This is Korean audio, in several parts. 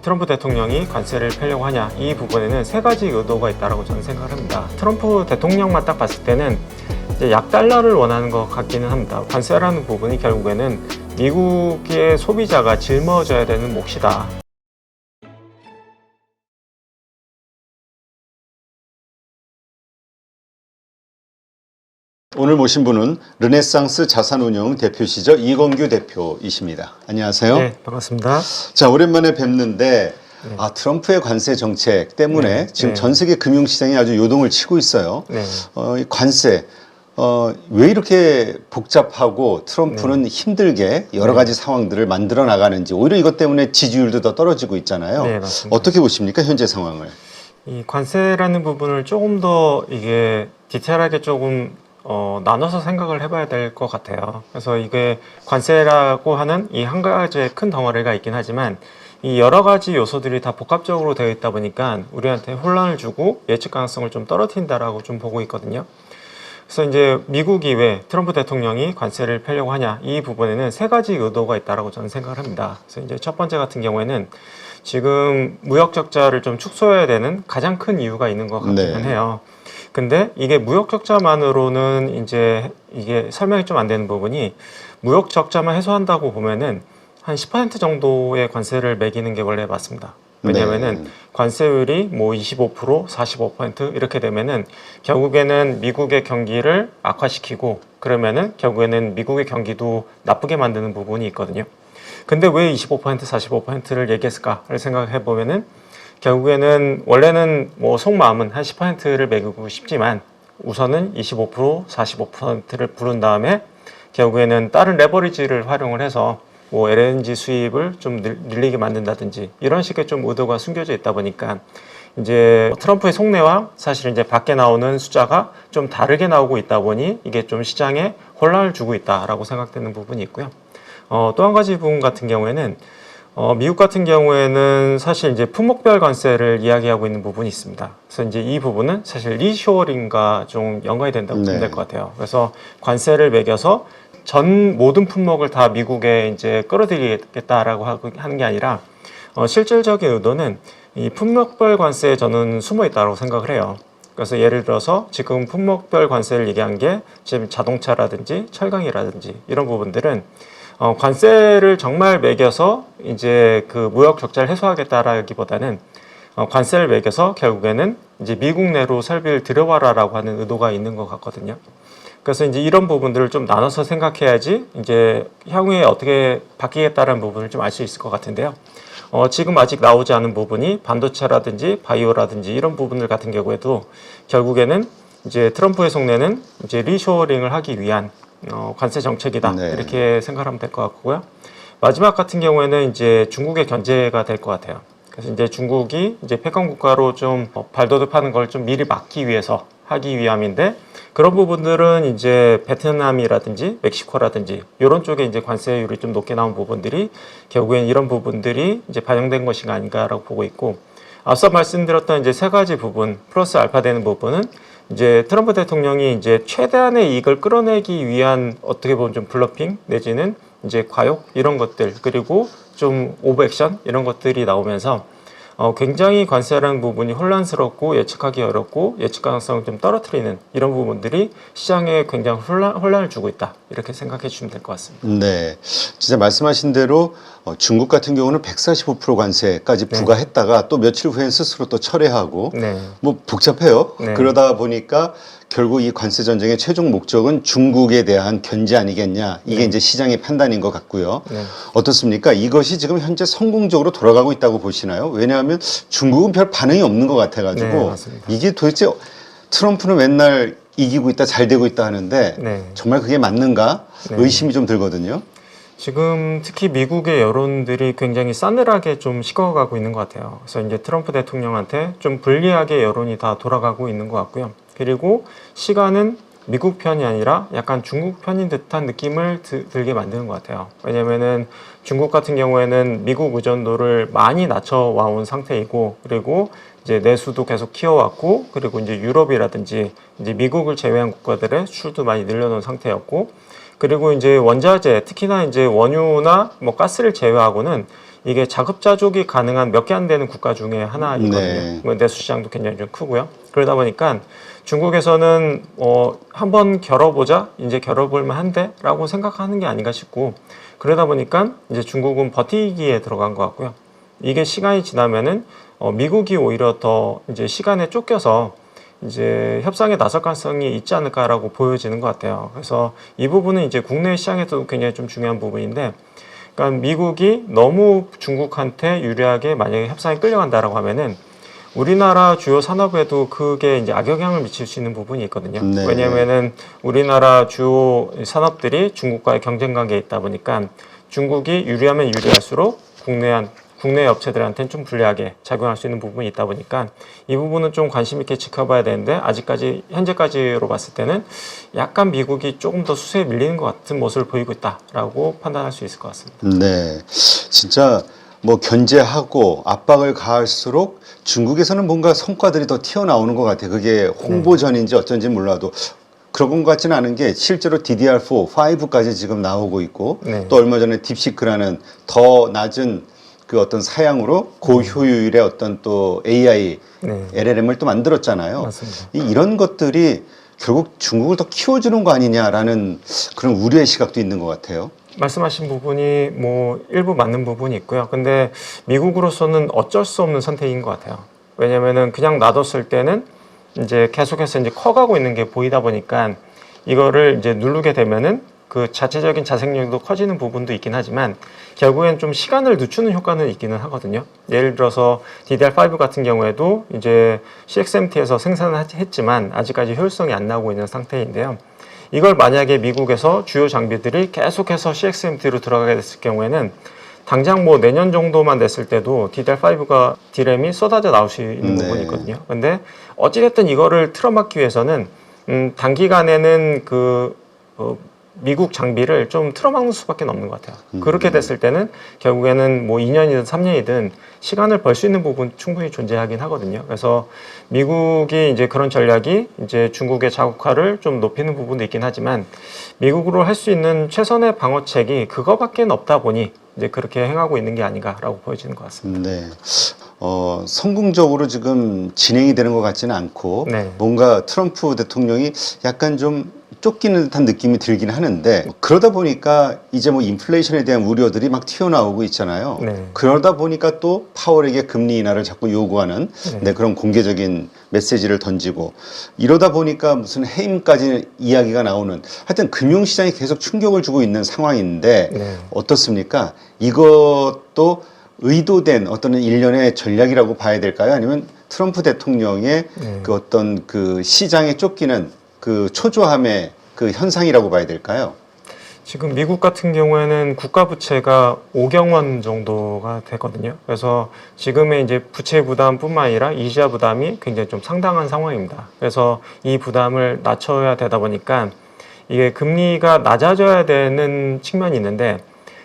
트럼프 대통령이 관세를 펴려고 하냐, 이 부분에는 세 가지 의도가 있다고 저는 생각을 합니다. 트럼프 대통령만 딱 봤을 때는 이제 약달러를 원하는 것 같기는 합니다. 관세라는 부분이 결국에는 미국의 소비자가 짊어져야 되는 몫이다. 오늘 모신 분은 르네상스 자산운용 대표시죠. 이건규 대표이십니다. 안녕하세요. 네, 반갑습니다. 자, 오랜만에 뵙는데 네. 트럼프의 관세 정책 때문에 네. 지금 네. 전 세계 금융시장이 아주 요동을 치고 있어요. 네. 이 관세 왜 이렇게 복잡하고 트럼프는 힘들게 여러 가지 상황들을 만들어 나가는지, 오히려 이것 때문에 지지율도 더 떨어지고 있잖아요. 네, 맞습니다. 어떻게 보십니까, 현재 상황을? 이 관세라는 부분을 조금 더 이게 디테일하게 조금 나눠서 생각을 해봐야 될 것 같아요. 그래서 이게 관세라고 하는 이 한 가지의 큰 덩어리가 있긴 하지만 이 여러 가지 요소들이 다 복합적으로 되어 있다 보니까 우리한테 혼란을 주고 예측 가능성을 좀 떨어뜨린다라고 좀 보고 있거든요. 그래서 이제 미국이 왜 트럼프 대통령이 관세를 펴려고 하냐, 이 부분에는 세 가지 의도가 있다라고 저는 생각을 합니다. 그래서 이제 첫 번째 같은 경우에는 지금 무역 적자를 좀 축소해야 되는 가장 큰 이유가 있는 것 같기는 해요. 근데 이게 무역 적자만으로는 이제 이게 설명이 좀 안 되는 부분이, 무역 적자만 해소한다고 보면은 한 10% 정도의 관세를 매기는 게 원래 맞습니다. 왜냐면은 관세율이 뭐 25%, 45% 이렇게 되면은 결국에는 미국의 경기를 악화시키고, 그러면은 결국에는 미국의 경기도 나쁘게 만드는 부분이 있거든요. 근데 왜 25%, 45%를 얘기했을까를 생각해 보면은 결국에는 원래는 뭐 속마음은 한 10%를 매기고 싶지만 우선은 25%, 45%를 부른 다음에 결국에는 다른 레버리지를 활용을 해서 뭐 LNG 수입을 좀 늘리게 만든다든지 이런 식의 좀 의도가 숨겨져 있다 보니까 이제 트럼프의 속내와 사실 이제 밖에 나오는 숫자가 좀 다르게 나오고 있다 보니 이게 좀 시장에 혼란을 주고 있다라고 생각되는 부분이 있고요. 또 한 가지 부분 같은 경우에는 미국 같은 경우에는 사실 이제 품목별 관세를 이야기하고 있는 부분이 있습니다. 그래서 이제 이 부분은 사실 리쇼어링과 좀 연관이 된다고 보면 될 것 같아요. 그래서 관세를 매겨서 전 모든 품목을 다 미국에 이제 끌어들이겠다라고 하는 게 아니라 실질적인 의도는 이 품목별 관세에 저는 숨어 있다고 생각을 해요. 그래서 예를 들어서 지금 품목별 관세를 얘기한 게 지금 자동차라든지 철강이라든지 이런 부분들은 관세를 정말 매겨서 이제 그 무역 적자를 해소하겠다라기보다는 관세를 매겨서 결국에는 이제 미국 내로 설비를 들여와라라고 하는 의도가 있는 것 같거든요. 그래서 이제 이런 부분들을 좀 나눠서 생각해야지 이제 향후에 어떻게 바뀌겠다는 부분을 좀 알 수 있을 것 같은데요. 지금 아직 나오지 않은 부분이 반도체라든지 바이오라든지 이런 부분들 같은 경우에도 결국에는 이제 트럼프의 속내는 이제 리쇼어링을 하기 위한 관세 정책이다. 이렇게 생각하면 될 것 같고요. 마지막 같은 경우에는 이제 중국의 견제가 될 것 같아요. 그래서 이제 중국이 이제 패권 국가로 좀 발돋움하는 걸 좀 미리 막기 위해서 하기 위함인데, 그런 부분들은 이제 베트남이라든지 멕시코라든지 이런 쪽에 이제 관세율이 좀 높게 나온 부분들이 결국엔 이런 부분들이 이제 반영된 것이 아닌가라고 보고 있고, 앞서 말씀드렸던 이제 세 가지 부분 플러스 알파 되는 부분은 이제 트럼프 대통령이 이제 최대한의 이익을 끌어내기 위한 어떻게 보면 좀 블러핑 내지는 이제 과욕 이런 것들, 그리고 좀 오버액션 이런 것들이 나오면서 굉장히 관세라는 부분이 혼란스럽고 예측하기 어렵고 예측 가능성을 좀 떨어뜨리는 이런 부분들이 시장에 굉장히 혼란을 주고 있다, 이렇게 생각해 주시면 될 것 같습니다. 네, 진짜 말씀하신 대로 중국 같은 경우는 145% 관세까지 부과했다가 또 며칠 후엔 스스로 또 철회하고 뭐 복잡해요. 그러다 보니까 결국 이 관세 전쟁의 최종 목적은 중국에 대한 견제 아니겠냐, 이게 이제 시장의 판단인 것 같고요. 어떻습니까? 이것이 지금 현재 성공적으로 돌아가고 있다고 보시나요? 왜냐하면 중국은 별 반응이 없는 것 같아가지고 이게 도대체 트럼프는 맨날 이기고 있다, 잘 되고 있다 하는데 정말 그게 맞는가 의심이 좀 들거든요. 지금 특히 미국의 여론들이 굉장히 싸늘하게 좀 식어가고 있는 것 같아요. 그래서 이제 트럼프 대통령한테 좀 불리하게 여론이 다 돌아가고 있는 것 같고요. 그리고 시간은 미국 편이 아니라 약간 중국 편인 듯한 느낌을 들게 만드는 것 같아요. 왜냐면은 중국 같은 경우에는 미국 의존도를 많이 낮춰와 온 상태이고, 그리고 이제 내수도 계속 키워왔고, 그리고 이제 유럽이라든지 이제 미국을 제외한 국가들의 수출도 많이 늘려놓은 상태였고, 그리고 이제 원자재, 특히나 이제 원유나 뭐 가스를 제외하고는 이게 자급자족이 가능한 몇 개 안 되는 국가 중에 하나이거든요. 네. 내수 시장도 굉장히 좀 크고요. 그러다 보니까 중국에서는 한번 겨뤄보자, 이제 겨뤄볼만 한데라고 생각하는 게 아닌가 싶고, 그러다 보니까 이제 중국은 버티기에 들어간 것 같고요. 이게 시간이 지나면은 미국이 오히려 더 이제 시간에 쫓겨서 이제 협상에 나설 가능성이 있지 않을까라고 보여지는 것 같아요. 그래서 이 부분은 이제 국내 시장에도 굉장히 좀 중요한 부분인데, 그러니까 미국이 너무 중국한테 유리하게 만약에 협상에 끌려간다라고 하면은 우리나라 주요 산업에도 그게 이제 악영향을 미칠 수 있는 부분이 있거든요. 네. 왜냐하면은 우리나라 주요 산업들이 중국과의 경쟁 관계에 있다 보니까 중국이 유리하면 유리할수록 국내 업체들한테는 좀 불리하게 작용할 수 있는 부분이 있다 보니까 이 부분은 좀 관심 있게 지켜봐야 되는데, 아직까지 현재까지로 봤을 때는 약간 미국이 조금 더 수세에 밀리는 것 같은 모습을 보이고 있다라고 판단할 수 있을 것 같습니다. 네, 진짜 뭐 견제하고 압박을 가할수록 중국에서는 뭔가 성과들이 더 튀어나오는 것 같아요. 그게 홍보전인지 어쩐지 몰라도 그런 것 같지는 않은 게 실제로 DDR4, 5까지 지금 나오고 있고 네. 또 얼마 전에 딥시크라는 더 낮은 그 어떤 사양으로 고효율의 어떤 또 AI, 네. LLM을 또 만들었잖아요. 맞습니다. 이런 것들이 결국 중국을 더 키워주는 거 아니냐라는 그런 우려의 시각도 있는 것 같아요. 말씀하신 부분이 뭐 일부 맞는 부분이 있고요. 근데 미국으로서는 어쩔 수 없는 선택인 것 같아요. 왜냐면은 그냥 놔뒀을 때는 이제 계속해서 이제 커가고 있는 게 보이다 보니까 이거를 이제 누르게 되면은 그 자체적인 자생력도 커지는 부분도 있긴 하지만 결국엔 좀 시간을 늦추는 효과는 있기는 하거든요. 예를 들어서 DDR5 같은 경우에도 이제 CXMT에서 생산을 했지만 아직까지 효율성이 안 나오고 있는 상태인데요. 이걸 만약에 미국에서 주요 장비들이 계속해서 CXMT로 들어가게 됐을 경우에는 당장 뭐 내년 정도만 됐을 때도 DDR5가 D램이 쏟아져 나올 수 있는 부분이 있거든요. 근데 어찌됐든 이거를 틀어막기 위해서는 단기간에는 미국 장비를 좀 틀어막는 수밖에 없는 것 같아요. 그렇게 됐을 때는 결국에는 뭐 2년이든 3년이든 시간을 벌 수 있는 부분 충분히 존재하긴 하거든요. 그래서 미국이 이제 그런 전략이 이제 중국의 자국화를 좀 높이는 부분도 있긴 하지만 미국으로 할 수 있는 최선의 방어책이 그거밖에 없다 보니 이제 그렇게 행하고 있는 게 아닌가라고 보여지는 것 같습니다. 네. 성공적으로 지금 진행이 되는 것 같지는 않고 네. 뭔가 트럼프 대통령이 약간 좀 쫓기는 듯한 느낌이 들긴 하는데, 그러다 보니까 이제 뭐 인플레이션에 대한 우려들이 막 튀어나오고 있잖아요. 네. 그러다 보니까 또 파월에게 금리 인하를 자꾸 요구하는 그런 공개적인 메시지를 던지고, 이러다 보니까 무슨 해임까지 이야기가 나오는, 하여튼 금융시장이 계속 충격을 주고 있는 상황인데 어떻습니까? 이것도 의도된 어떤 일련의 전략이라고 봐야 될까요? 아니면 트럼프 대통령의 그 어떤 그 시장에 쫓기는 그 초조함의 그 현상이라고 봐야 될까요? 지금 미국 같은 경우에는 국가 부채가 5경 원 정도가 되거든요. 그래서 지금의 이제 부채 부담뿐만 아니라 이자 부담이 굉장히 좀 상당한 상황입니다. 그래서 이 부담을 낮춰야 되다 보니까 이게 금리가 낮아져야 되는 측면이 있는데,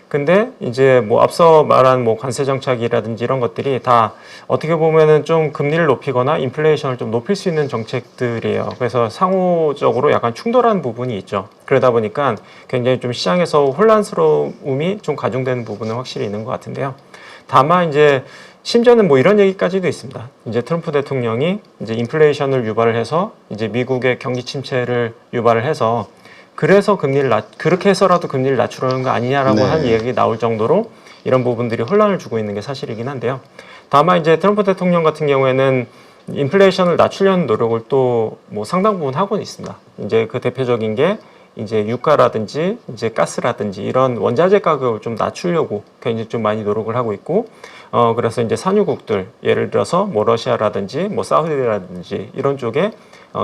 근데 이제 뭐 앞서 말한 뭐 관세 정책이라든지 이런 것들이 다 어떻게 보면은 좀 금리를 높이거나 인플레이션을 좀 높일 수 있는 정책들이에요. 그래서 상호적으로 약간 충돌하는 부분이 있죠. 그러다 보니까 굉장히 좀 시장에서 혼란스러움이 좀 가중되는 부분은 확실히 있는 것 같은데요. 다만 이제 심지어는 뭐 이런 얘기까지도 있습니다. 이제 트럼프 대통령이 이제 인플레이션을 유발을 해서 이제 미국의 경기 침체를 유발을 해서 그래서 그렇게 해서라도 금리를 낮추려는 거 아니냐라고 하는 얘기 나올 정도로 이런 부분들이 혼란을 주고 있는 게 사실이긴 한데요. 다만 이제 트럼프 대통령 같은 경우에는 인플레이션을 낮추려는 노력을 또 뭐 상당 부분 하고는 있습니다. 이제 그 대표적인 게 이제 유가라든지 이제 가스라든지 이런 원자재 가격을 좀 낮추려고 굉장히 좀 많이 노력을 하고 있고, 그래서 이제 산유국들, 예를 들어서 뭐 러시아라든지 뭐 사우디라든지 이런 쪽에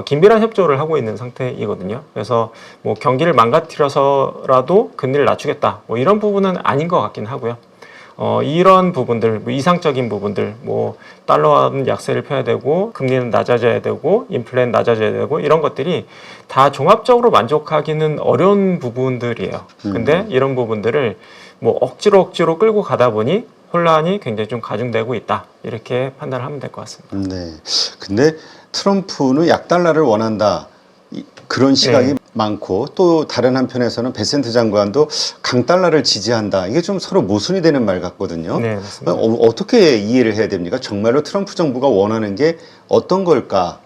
긴밀한 협조를 하고 있는 상태이거든요. 그래서 뭐 경기를 망가뜨려서라도 금리를 낮추겠다, 뭐 이런 부분은 아닌 것 같긴 하고요. 이런 부분들, 뭐 이상적인 부분들, 뭐 달러는 약세를 펴야 되고 금리는 낮아져야 되고 인플레는 낮아져야 되고 이런 것들이 다 종합적으로 만족하기는 어려운 부분들이에요. 근데 이런 부분들을 뭐 억지로 끌고 가다 보니 혼란이 굉장히 좀 가중되고 있다, 이렇게 판단을 하면 될 것 같습니다. 네. 근데 트럼프는 약달러를 원한다, 그런 시각이 많고 또 다른 한편에서는 베센트 장관도 강달러를 지지한다. 이게 좀 서로 모순이 되는 말 같거든요. 네, 맞습니다. 어떻게 이해를 해야 됩니까? 정말로 트럼프 정부가 원하는 게 어떤 걸까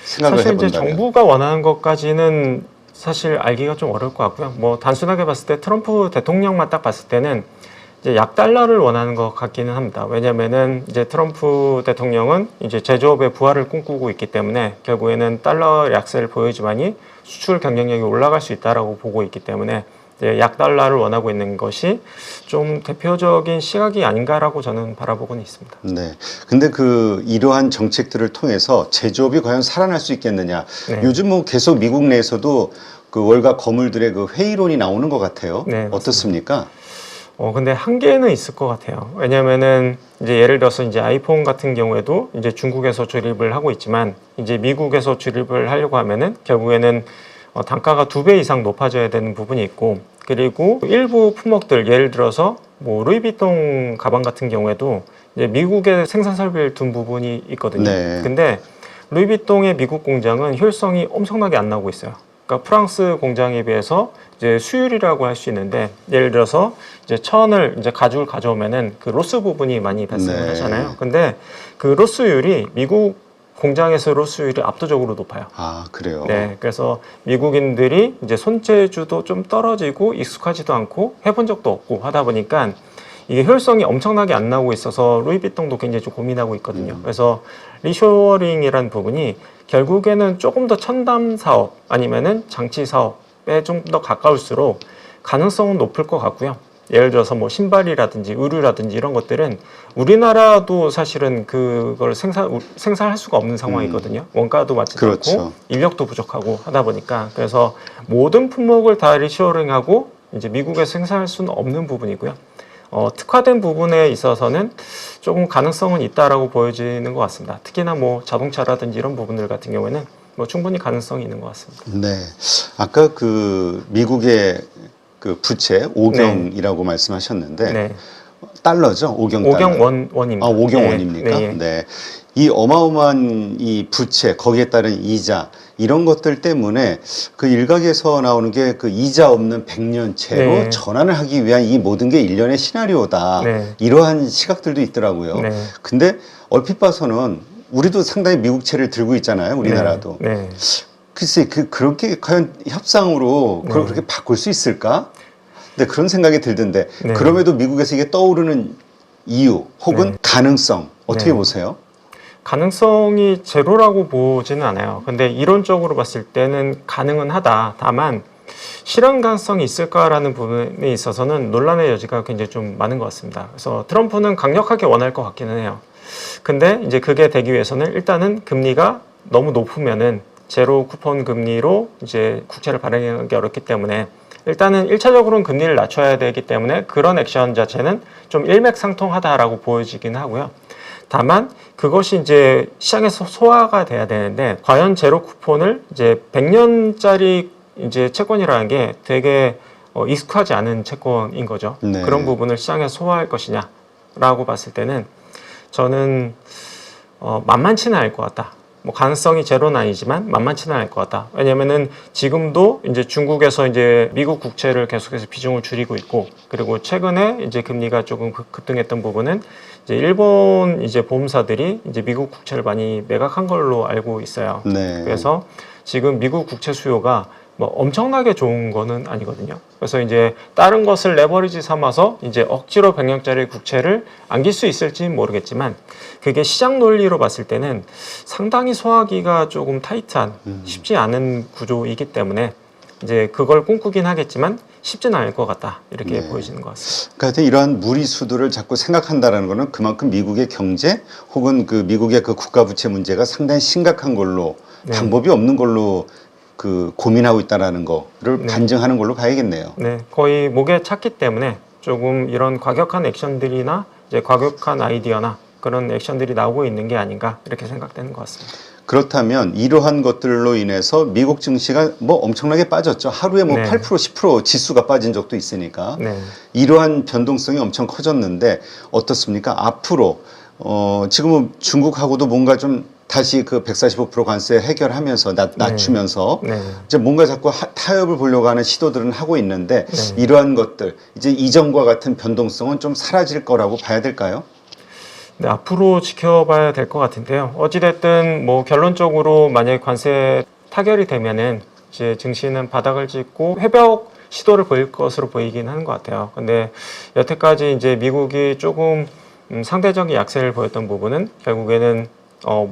생각을 사실 이제 해본다면. 정부가 원하는 것까지는 사실 알기가 좀 어려울 것 같고요. 뭐 단순하게 봤을 때 트럼프 대통령만 딱 봤을 때는 이제 약달러를 원하는 것 같기는 합니다. 왜냐면은 이제 트럼프 대통령은 이제 제조업의 부활을 꿈꾸고 있기 때문에 결국에는 달러 약세를 보여야지만이 수출 경쟁력이 올라갈 수 있다라고 보고 있기 때문에 이제 약달러를 원하고 있는 것이 좀 대표적인 시각이 아닌가라고 저는 바라보고는 있습니다. 네. 근데 이러한 정책들을 통해서 제조업이 과연 살아날 수 있겠느냐. 네. 요즘 뭐 계속 미국 내에서도 그 월가 거물들의 그 회의론이 나오는 것 같아요. 네, 어떻습니까? 근데 한계는 있을 것 같아요. 왜냐면은 이제 예를 들어서 이제 아이폰 같은 경우에도 이제 중국에서 조립을 하고 있지만 이제 미국에서 조립을 하려고 하면은 결국에는 단가가 2배 이상 높아져야 되는 부분이 있고, 그리고 일부 품목들 예를 들어서 뭐 루이비통 가방 같은 경우에도 이제 미국에 생산 설비를 둔 부분이 있거든요. 네. 근데 루이비통의 미국 공장은 효율성이 엄청나게 안 나오고 있어요. 그러니까 프랑스 공장에 비해서 이제 수율이라고 할 수 있는데, 예를 들어서 이제 천을 이제 가죽을 가져오면은 그 로스 부분이 많이 발생을 네. 하잖아요. 근데 그 로스율이 미국 공장에서 로스율이 압도적으로 높아요. 아, 그래요? 네, 그래서 미국인들이 이제 손재주도 좀 떨어지고 익숙하지도 않고 해본 적도 없고 하다 보니까 이게 효율성이 엄청나게 안 나오고 있어서 루이비통도 굉장히 좀 고민하고 있거든요. 그래서 리쇼어링이라는 부분이 결국에는 조금 더 첨단 사업 아니면은 장치 사업에 좀 더 가까울수록 가능성은 높을 것 같고요. 예를 들어서 뭐 신발이라든지 의류라든지 이런 것들은 우리나라도 사실은 그걸 생산할 수가 없는 상황이거든요. 원가도 맞지 그렇죠. 않고 인력도 부족하고 하다 보니까, 그래서 모든 품목을 다 리쇼어링하고 이제 미국에서 생산할 수는 없는 부분이고요. 특화된 부분에 있어서는 조금 가능성은 있다라고 보여지는 것 같습니다. 특히나 뭐 자동차라든지 이런 부분들 같은 경우에는 뭐 충분히 가능성이 있는 것 같습니다. 네. 아까 미국의 그 부채 오경이라고 말씀하셨는데 네. 달러죠? 오경 달러. 오경 원입니다. 아, 오경 네. 원입니까? 네. 네. 이 어마어마한 이 부채 거기에 따른 이자 이런 것들 때문에 그 일각에서 나오는 게 그 이자 없는 100년채로 네. 전환을 하기 위한 이 모든 게 일련의 시나리오다. 네. 이러한 시각들도 있더라고요. 네. 근데 얼핏 봐서는 우리도 상당히 미국채를 들고 있잖아요. 우리나라도. 네. 글쎄, 그렇게 과연 협상으로 네. 그렇게 바꿀 수 있을까? 네, 그런 생각이 들던데, 네. 그럼에도 미국에서 이게 떠오르는 이유 혹은 네. 가능성 어떻게 네. 보세요? 가능성이 제로라고 보지는 않아요. 근데 이론적으로 봤을 때는 가능은 하다. 다만 실현 가능성이 있을까라는 부분에 있어서는 논란의 여지가 굉장히 좀 많은 것 같습니다. 그래서 트럼프는 강력하게 원할 것 같기는 해요. 근데 이제 그게 되기 위해서는 일단은 금리가 너무 높으면은 제로 쿠폰 금리로 이제 국채를 발행하기 어렵기 때문에 일단은 1차적으로는 금리를 낮춰야 되기 때문에 그런 액션 자체는 좀 일맥상통하다라고 보여지긴 하고요. 다만 그것이 이제 시장에서 소화가 돼야 되는데, 과연 제로 쿠폰을 이제 100년짜리 이제 채권이라는 게 되게 익숙하지 않은 채권인 거죠. 네. 그런 부분을 시장에서 소화할 것이냐라고 봤을 때는 저는 만만치는 않을 것 같다. 뭐 가능성이 제로는 아니지만 만만치는 않을 것 같다. 왜냐면은 지금도 이제 중국에서 이제 미국 국채를 계속해서 비중을 줄이고 있고, 그리고 최근에 이제 금리가 조금 급등했던 부분은 이제 일본 이제 보험사들이 이제 미국 국채를 많이 매각한 걸로 알고 있어요. 네. 그래서 지금 미국 국채 수요가 뭐 엄청나게 좋은 거는 아니거든요. 그래서 이제 다른 것을 레버리지 삼아서 이제 억지로 100년짜리 국채를 안길 수 있을지는 모르겠지만, 그게 시장 논리로 봤을 때는 상당히 소화하기가 조금 타이트한 쉽지 않은 구조이기 때문에 이제 그걸 꿈꾸긴 하겠지만 쉽지는 않을 것 같다, 이렇게 네. 보여지는 것 같습니다. 그러니까 이러한 무리수들을 자꾸 생각한다라는 것은 그만큼 미국의 경제 혹은 그 미국의 그 국가 부채 문제가 상당히 심각한 걸로 네. 방법이 없는 걸로 그 고민하고 있다라는 거를 네. 반증하는 걸로 봐야겠네요. 네, 거의 목에 찼기 때문에 조금 이런 과격한 액션들이나 이제 과격한 아이디어나 그런 액션들이 나오고 있는 게 아닌가, 이렇게 생각되는 것 같습니다. 그렇다면 이러한 것들로 인해서 미국 증시가 뭐 엄청나게 빠졌죠. 하루에 뭐 네. 8% 10% 지수가 빠진 적도 있으니까 네. 이러한 변동성이 엄청 커졌는데 어떻습니까? 앞으로 지금은 중국하고도 뭔가 좀 다시 그 145% 관세 해결하면서 낮추면서 네. 이제 뭔가 자꾸 타협을 보려고 하는 시도들은 하고 있는데 네. 이러한 것들 이제 이전과 같은 변동성은 좀 사라질 거라고 봐야 될까요? 네, 앞으로 지켜봐야 될 것 같은데요. 어찌됐든 뭐 결론적으로 만약에 관세 타결이 되면은 이제 증시는 바닥을 찍고 회복 시도를 보일 것으로 보이긴 하는 것 같아요. 근데 여태까지 이제 미국이 조금 상대적인 약세를 보였던 부분은 결국에는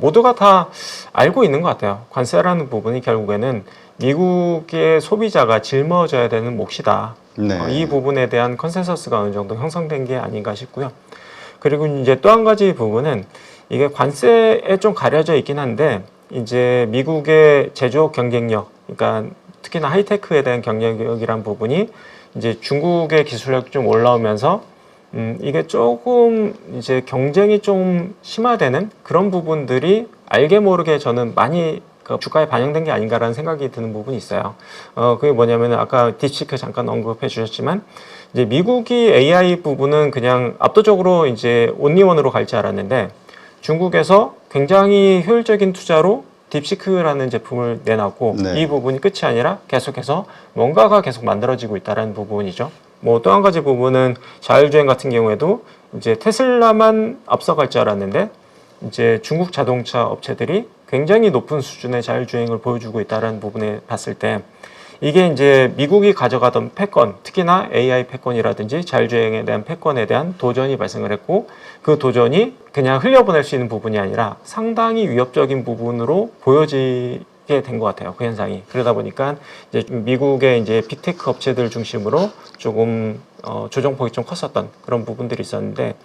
모두가 다 알고 있는 것 같아요. 관세라는 부분이 결국에는 미국의 소비자가 짊어져야 되는 몫이다. 네. 이 부분에 대한 컨센서스가 어느 정도 형성된 게 아닌가 싶고요. 그리고 이제 또 한 가지 부분은 이게 관세에 좀 가려져 있긴 한데 이제 미국의 제조업 경쟁력, 그러니까 특히나 하이테크에 대한 경쟁력이란 부분이 이제 중국의 기술력이 좀 올라오면서 이게 조금 이제 경쟁이 좀 심화되는 그런 부분들이 알게 모르게 저는 많이 그 주가에 반영된 게 아닌가라는 생각이 드는 부분이 있어요. 그게 뭐냐면은 아까 딥시크 잠깐 언급해 주셨지만 이제 미국이 AI 부분은 그냥 압도적으로 이제 온리원으로 갈 줄 알았는데 중국에서 굉장히 효율적인 투자로 딥시크라는 제품을 내놨고 네. 이 부분이 끝이 아니라 계속해서 뭔가가 계속 만들어지고 있다는 부분이죠. 뭐 또 한 가지 부분은 자율주행 같은 경우에도 이제 테슬라만 앞서갈 줄 알았는데 이제 중국 자동차 업체들이 굉장히 높은 수준의 자율주행을 보여주고 있다는 부분에 봤을 때 이게 이제 미국이 가져가던 패권, 특히나 AI 패권이라든지 자율주행에 대한 패권에 대한 도전이 발생을 했고 그 도전이 그냥 흘려보낼 수 있는 부분이 아니라 상당히 위협적인 부분으로 보여지게 된 것 같아요. 그 현상이. 그러다 보니까 이제 미국의 이제 빅테크 업체들 중심으로 조금 조정폭이 좀 컸었던 그런 부분들이 있었는데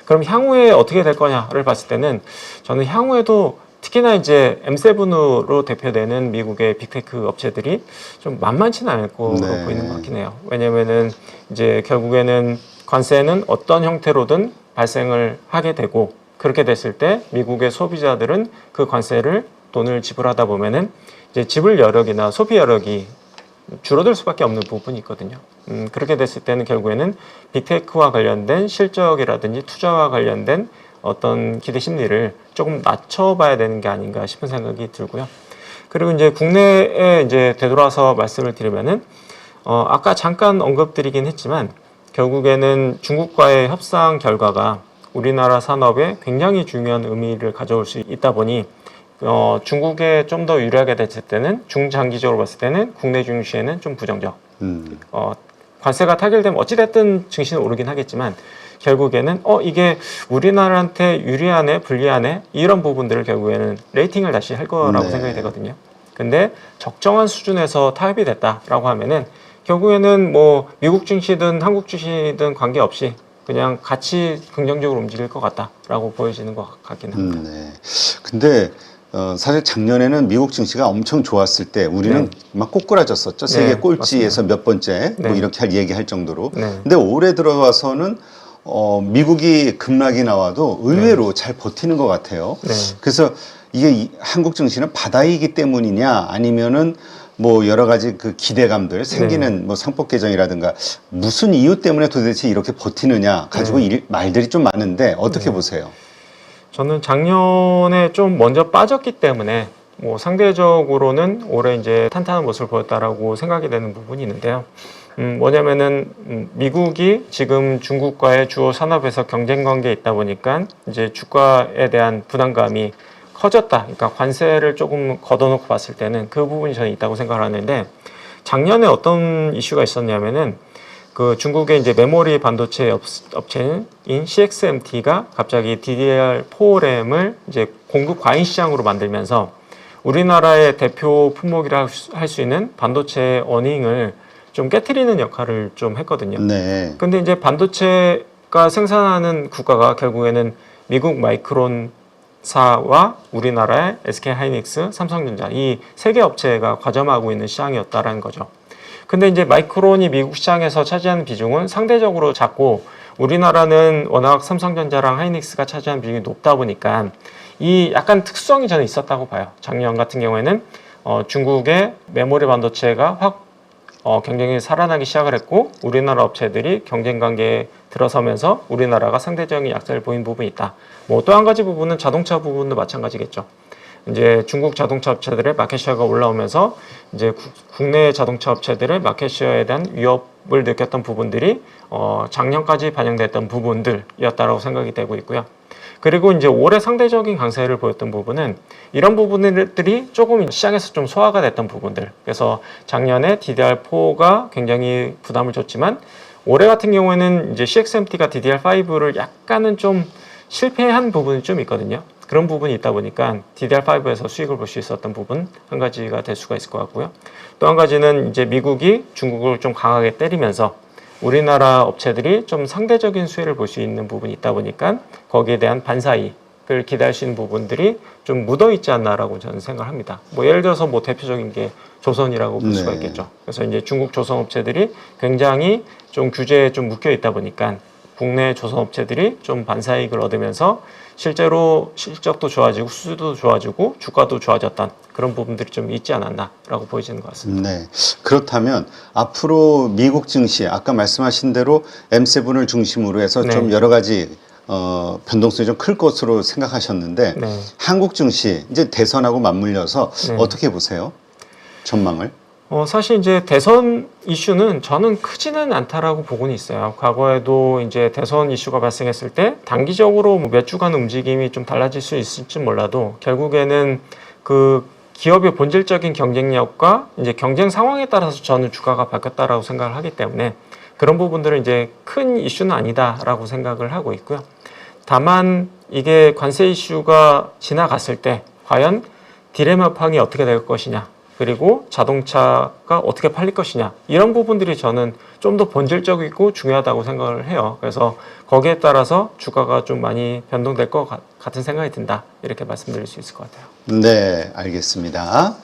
그럼 향후에 어떻게 될 거냐를 봤을 때는 저는 향후에도 특히나 이제 M7으로 대표되는 미국의 빅테크 업체들이 좀 만만치는 않을 거로 네. 보이는 것 같긴 해요. 왜냐면은 이제 결국에는 관세는 어떤 형태로든 발생을 하게 되고 그렇게 됐을 때 미국의 소비자들은 그 관세를 돈을 지불하다 보면은 이제 지불 여력이나 소비 여력이 줄어들 수밖에 없는 부분이 있거든요. 그렇게 됐을 때는 결국에는 빅테크와 관련된 실적이라든지 투자와 관련된 어떤 기대 심리를 조금 낮춰봐야 되는 게 아닌가 싶은 생각이 들고요. 그리고 이제 국내에 이제 되돌아서 말씀을 드리면은 아까 잠깐 언급드리긴 했지만 결국에는 중국과의 협상 결과가 우리나라 산업에 굉장히 중요한 의미를 가져올 수 있다 보니 중국에 좀 더 유리하게 됐을 때는 중장기적으로 봤을 때는 국내 증시에는 좀 부정적. 관세가 타결되면 어찌됐든 증시는 오르긴 하겠지만 결국에는 이게 우리나라한테 유리하네 불리하네 이런 부분들을 결국에는 레이팅을 다시 할 거라고 네. 생각이 되거든요. 근데 적정한 수준에서 타협이 됐다라고 하면은 결국에는 뭐 미국 증시든 한국 증시든 관계없이 그냥 같이 긍정적으로 움직일 것 같다라고 보여지는 것 같긴 합니다. 네. 근데 사실 작년에는 미국 증시가 엄청 좋았을 때 우리는 네. 막 꼬꾸라졌었죠. 세계 네, 꼴찌에서 맞습니다. 몇 번째 뭐 네. 이렇게 얘기할 정도로. 네. 근데 올해 들어와서는 미국이 급락이 나와도 의외로 잘 버티는 것 같아요. 네. 그래서 이게 한국 증시는 바닥이기 때문이냐 아니면은 뭐 여러 가지 그 기대감들 생기는 뭐 상법 개정이라든가 무슨 이유 때문에 도대체 이렇게 버티느냐 가지고 말들이 좀 많은데 어떻게 보세요? 저는 작년에 좀 먼저 빠졌기 때문에 뭐 상대적으로는 올해 이제 탄탄한 모습을 보였다라고 생각이 되는 부분이 있는데요. 뭐냐면은 미국이 지금 중국과의 주요 산업에서 경쟁 관계에 있다 보니까 이제 주가에 대한 부담감이 커졌다. 그러니까 관세를 조금 걷어놓고 봤을 때는 그 부분이 저는 있다고 생각을 하는데 작년에 어떤 이슈가 있었냐면은 그 중국의 이제 메모리 반도체 업체인 CXMT가 갑자기 DDR4램을 이제 공급 과잉 시장으로 만들면서 우리나라의 대표 품목이라 할 수 있는 반도체 어닝을 좀 깨트리는 역할을 좀 했거든요. 네. 근데 이제 반도체가 생산하는 국가가 결국에는 미국 마이크론사와 우리나라의 SK 하이닉스, 삼성전자 이 세 개 업체가 과점하고 있는 시장이었다라는 거죠. 근데 이제 마이크론이 미국 시장에서 차지하는 비중은 상대적으로 작고 우리나라는 워낙 삼성전자랑 하이닉스가 차지하는 비중이 높다 보니까 이 약간 특수성이 저는 있었다고 봐요. 작년 같은 경우에는 중국의 메모리 반도체가 확 경쟁이 살아나기 시작을 했고 우리나라 업체들이 경쟁 관계에 들어서면서 우리나라가 상대적인 약세를 보인 부분이 있다. 뭐 또 한 가지 부분은 자동차 부분도 마찬가지겠죠. 이제 중국 자동차 업체들의 마켓시어가 올라오면서 이제 국내 자동차 업체들의 마켓시어에 대한 위협을 느꼈던 부분들이 작년까지 반영됐던 부분들이었다라고 생각이 되고 있고요. 그리고 이제 올해 상대적인 강세를 보였던 부분은 이런 부분들이 조금 시장에서 좀 소화가 됐던 부분들. 그래서 작년에 DDR4가 굉장히 부담을 줬지만 올해 같은 경우에는 이제 CXMT가 DDR5를 약간은 좀 실패한 부분이 좀 있거든요. 그런 부분이 있다 보니까 DDR5에서 수익을 볼 수 있었던 부분 한 가지가 될 수가 있을 것 같고요. 또 한 가지는 이제 미국이 중국을 좀 강하게 때리면서 우리나라 업체들이 좀 상대적인 수혜를 볼 수 있는 부분이 있다 보니까 거기에 대한 반사이익을 기대할 수 있는 부분들이 좀 묻어 있지 않나라고 저는 생각합니다. 뭐 예를 들어서 뭐 대표적인 게 조선이라고 볼 수가 있겠죠. 그래서 이제 중국 조선 업체들이 굉장히 좀 규제에 좀 묶여 있다 보니까 국내 조선 업체들이 좀 반사이익을 얻으면서 실제로 실적도 좋아지고 수주도 좋아지고 주가도 좋아졌던 그런 부분들이 좀 있지 않았나라고 보이지는 것 같습니다. 네. 그렇다면 앞으로 미국 증시 아까 말씀하신 대로 M7을 중심으로 해서 좀 여러 가지 변동성이 좀 클 것으로 생각하셨는데 한국 증시 이제 대선하고 맞물려서 어떻게 보세요? 전망을? 사실 이제 대선 이슈는 저는 크지는 않다라고 보고는 있어요. 과거에도 이제 대선 이슈가 발생했을 때 단기적으로 뭐 몇 주간 움직임이 좀 달라질 수 있을지 몰라도 결국에는 그 기업의 본질적인 경쟁력과 이제 경쟁 상황에 따라서 저는 주가가 바뀌었다라고 생각을 하기 때문에 그런 부분들은 이제 큰 이슈는 아니다라고 생각을 하고 있고요. 다만 이게 관세 이슈가 지나갔을 때 과연 디레마팡이 어떻게 될 것이냐 그리고 자동차가 어떻게 팔릴 것이냐 이런 부분들이 저는 좀 더 본질적이고 중요하다고 생각을 해요. 그래서 거기에 따라서 주가가 좀 많이 변동될 것 같은 생각이 든다 이렇게 말씀드릴 수 있을 것 같아요. 네, 알겠습니다.